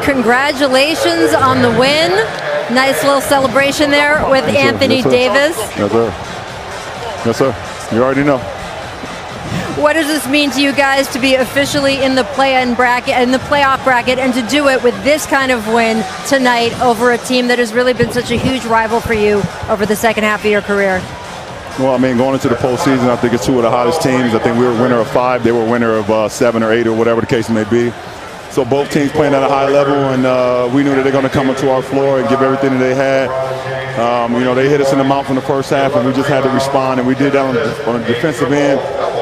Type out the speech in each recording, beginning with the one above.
congratulations on the win. Nice little celebration there with Anthony Davis. Yes, sir. Yes, sir. You already know. What does this mean to you guys to be officially in the play-in bracket, in the playoff bracket, and to do it with this kind of win tonight over a team that has really been such a huge rival for you over the second half of your career? Well, I mean, going into the postseason, I think it's two of the hottest teams. I think we were winner of 5. They were winner of 7 or 8 or whatever the case may be. So both teams playing at a high level, and we knew that they're going to come onto our floor and give everything that they had. You know, they hit us in the mouth in the first half, and we just had to respond, and we did that on the defensive end,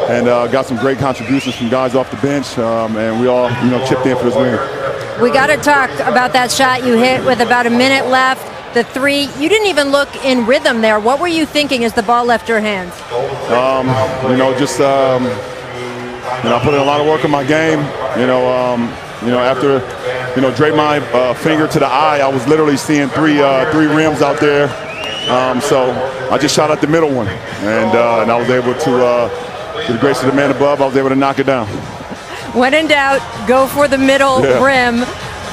and got some great contributions from guys off the bench, and we all, you know, chipped in for this win. We got to talk about that shot you hit with about a minute left. The 3, you didn't even look in rhythm there. What were you thinking as the ball left your hands? You know, just, you know, I put in a lot of work in my game. You know, after, you know, drape my finger to the eye, I was literally seeing three rims out there. So I just shot at the middle one, and I was able to, with the grace of the man above, I was able to knock it down. When in doubt, go for the middle rim.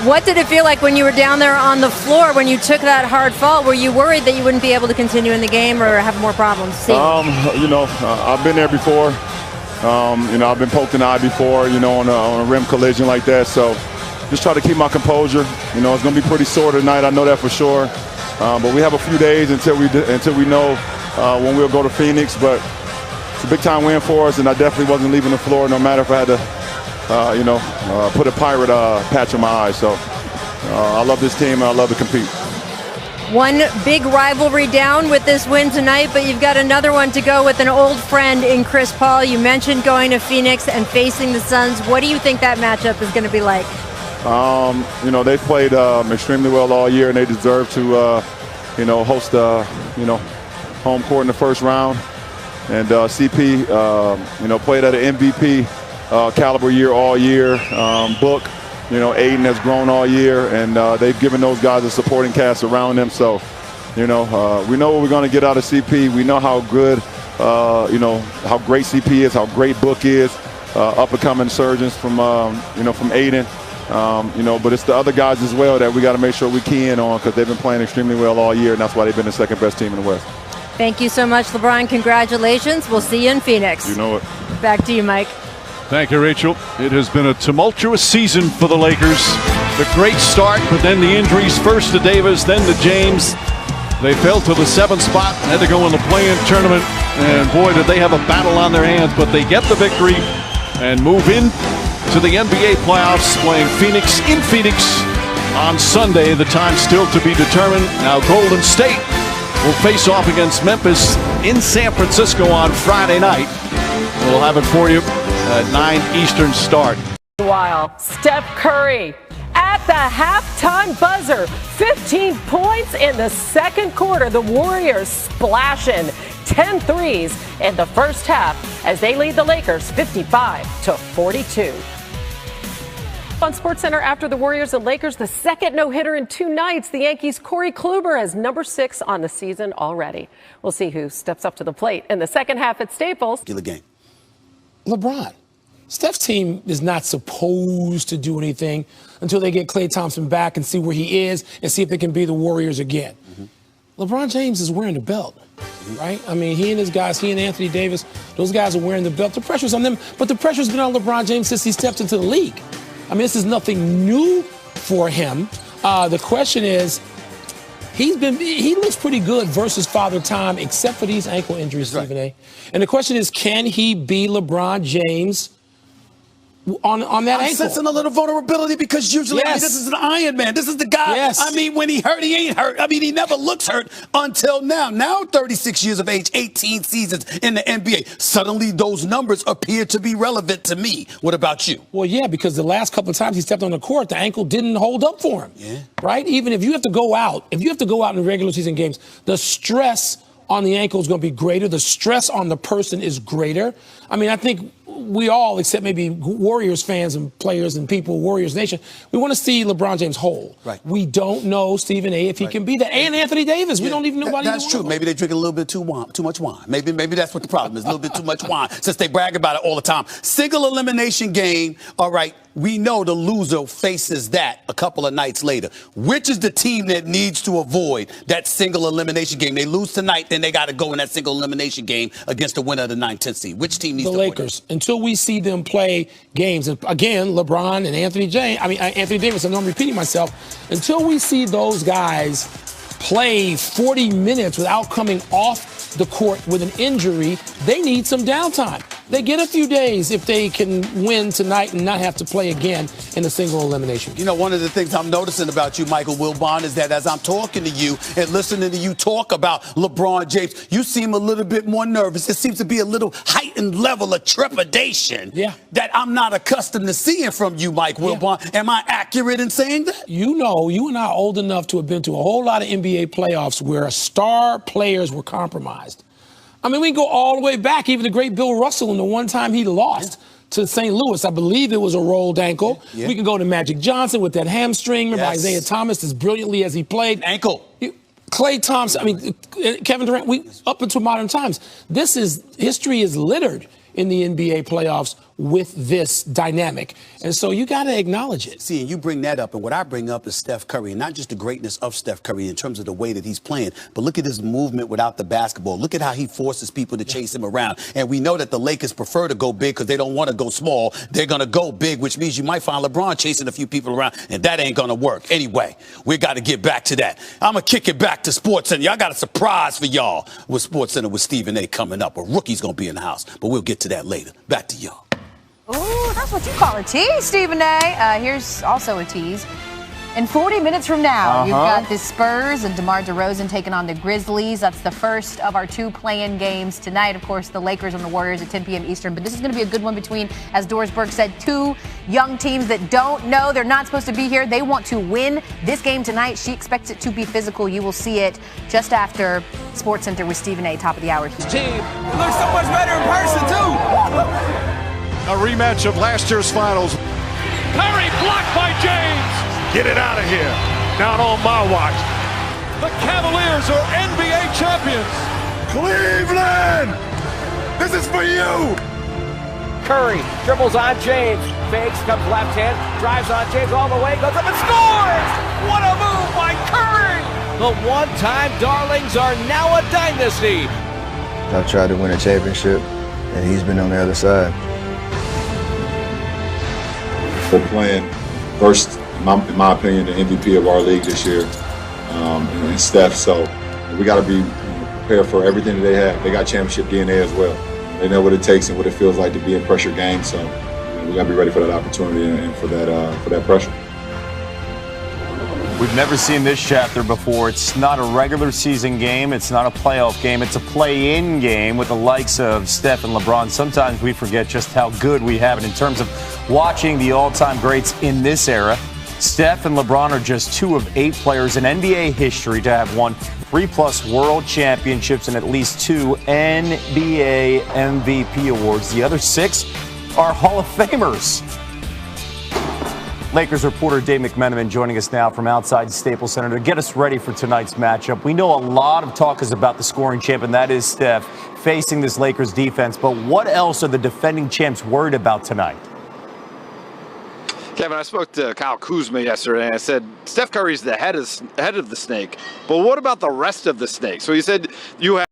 What did it feel like when you were down there on the floor when you took that hard fall? Were you worried that you wouldn't be able to continue in the game or have more problems? You know, I've been there before. You know, I've been poked in the eye before, you know, on a rim collision like that. So just try to keep my composure. You know, it's going to be pretty sore tonight. I know that for sure. But we have a few days until we know when we'll go to Phoenix. But it's a big-time win for us, and I definitely wasn't leaving the floor no matter if I had to, you know, put a pirate patch on my eye. So I love this team, and I love to compete. One big rivalry down with this win tonight, but you've got another one to go with an old friend in Chris Paul. You mentioned going to Phoenix and facing the Suns. What do you think that matchup is going to be like? You know, they played extremely well all year, and they deserve to, you know, host, you know, home court in the first round. And CP, you know, played at an MVP caliber year all year. Book. You know, Aiden has grown all year, and they've given those guys a supporting cast around them. So, you know, we know what we're going to get out of CP. We know how good, you know, how great CP is, how great Book is, up-and-coming surgeons from, you know, from Aiden. You know, but it's the other guys as well that we got to make sure we key in on because they've been playing extremely well all year, and that's why they've been the second-best team in the West. Thank you so much, LeBron. Congratulations. We'll see you in Phoenix. You know it. Back to you, Mike. Thank you, Rachel. It has been a tumultuous season for the Lakers. The great start, but then the injuries, first to Davis, then to James. They fell to the 7th spot, had to go in the play-in tournament, and boy, did they have a battle on their hands, but they get the victory and move in to the NBA playoffs, playing Phoenix in Phoenix on Sunday. The time still to be determined. Now Golden State will face off against Memphis in San Francisco on Friday night. We'll have it for you at 9 Eastern start. While Steph Curry at the halftime buzzer, 15 points in the second quarter. The Warriors splashing 10 threes in the first half as they lead the Lakers 55-42. On SportsCenter after the Warriors and Lakers, the second no-hitter in 2 nights. The Yankees' Corey Kluber has number 6 on the season already. We'll see who steps up to the plate in the second half at Staples. Kill the game. LeBron. Steph's team is not supposed to do anything until they get Klay Thompson back and see where he is and see if they can be the Warriors again. LeBron James is wearing the belt, right? I mean, he and his guys, he and Anthony Davis, those guys are wearing the belt. The pressure's on them, but the pressure's been on LeBron James since he stepped into the league. I mean, this is nothing new for him. The question is, he looks pretty good versus Father Time, except for these ankle injuries, Stephen A. And the question is, can he be LeBron James on that ankle? I'm sensing a little vulnerability because usually I mean, this is an Iron Man. This is the guy. Yes. I mean, when he hurt, he ain't hurt. I mean, he never looks hurt until now. Now, 36 years of age, 18 seasons in the NBA. Suddenly, those numbers appear to be relevant to me. What about you? Well, yeah, because the last couple of times he stepped on the court, the ankle didn't hold up for him. Yeah. Right? Even if you have to go out, in regular season games, the stress on the ankle is going to be greater. The stress on the person is greater. I mean, I think we all, except maybe Warriors fans and players and people, Warriors Nation, we want to see LeBron James whole. Right. We don't know, Stephen A., if he can be that. And Anthony Davis. We don't even know about That's true. Maybe they drink a little bit too much wine. Maybe that's what the problem is, a little bit too much wine, since they brag about it all the time. Single elimination game, all right. we know the loser faces that a couple of nights later. Which is the team that needs to avoid that single elimination game? They lose tonight, then they got to go in that single elimination game against the winner of the 9-10 seed. Which team needs to avoid it? The Lakers. Until we see them play games, and again, LeBron and Anthony Davis, I know I'm repeating myself, until we see those guys play 40 minutes without coming off the court with an injury, they need some downtime. They get a few days if they can win tonight and not have to play again in a single elimination. You know, one of the things I'm noticing about you, Michael Wilbon, is that as I'm talking to you and listening to you talk about LeBron James, you seem a little bit more nervous. It seems to be a little heightened level of trepidation that I'm not accustomed to seeing from you, Mike Wilbon. Am I accurate in saying that? You know, you and I are old enough to have been to a whole lot of NBA playoffs where star players were compromised. I mean, we can go all the way back, even the great Bill Russell, and the one time he lost to St. Louis. I believe it was a rolled ankle. We can go to Magic Johnson with that hamstring. Remember Isaiah Thomas as brilliantly as he played. Ankle. Klay Thompson, I mean, Kevin Durant, up until modern times. History is littered in the NBA playoffs with this dynamic. And so you got to acknowledge it. See, and you bring that up, and what I bring up is Steph Curry, and not just the greatness of Steph Curry in terms of the way that he's playing, but look at his movement without the basketball. Look at how he forces people to chase him around. And we know that the Lakers prefer to go big because they don't want to go small. They're going to go big, which means you might find LeBron chasing a few people around, and that ain't going to work. Anyway, we got to get back to that. I'm going to kick it back to SportsCenter. Y'all got a surprise for y'all with SportsCenter with Stephen A. coming up. A rookie's going to be in the house, but we'll get to that later. Back to y'all. Ooh, that's what you call a tease, Stephen A. Here's also a tease. In 40 minutes from now, you've got the Spurs and DeMar DeRozan taking on the Grizzlies. That's the first of our 2 play-in games tonight. Of course, the Lakers and the Warriors at 10 p.m. Eastern. But this is going to be a good one between, as Doris Burke said, 2 young teams that don't know they're not supposed to be here. They want to win this game tonight. She expects it to be physical. You will see it just after SportsCenter with Stephen A. Top of the hour. Team, it looks so much better in person, too. A rematch of last year's finals. Curry blocked by James. Get it out of here. Not on my watch. The Cavaliers are NBA champions. Cleveland! This is for you! Curry dribbles on James. Fakes, comes left hand, drives on James all the way, goes up and scores! What a move by Curry! The one-time darlings are now a dynasty. I've tried to win a championship, and he's been on the other side. We're playing first, in my opinion, the MVP of our league this year, and Steph. So we got to be prepared for everything that they have. They got championship DNA as well. They know what it takes and what it feels like to be in pressure games. So we got to be ready for that opportunity and for that pressure. We've never seen this chapter before. It's not a regular season game. It's not a playoff game. It's a play-in game with the likes of Steph and LeBron. Sometimes we forget just how good we have it in terms of watching the all-time greats in this era. Steph and LeBron are just 2 of 8 players in NBA history to have won 3+ world championships and at least 2 NBA MVP awards. The other 6 are Hall of Famers. Lakers reporter Dave McMenamin joining us now from outside Staples Center to get us ready for tonight's matchup. We know a lot of talk is about the scoring champ, and that is Steph, facing this Lakers defense. But what else are the defending champs worried about tonight? Kevin, I spoke to Kyle Kuzma yesterday, and I said, Steph Curry's the head of the snake, but what about the rest of the snake? So he said, you have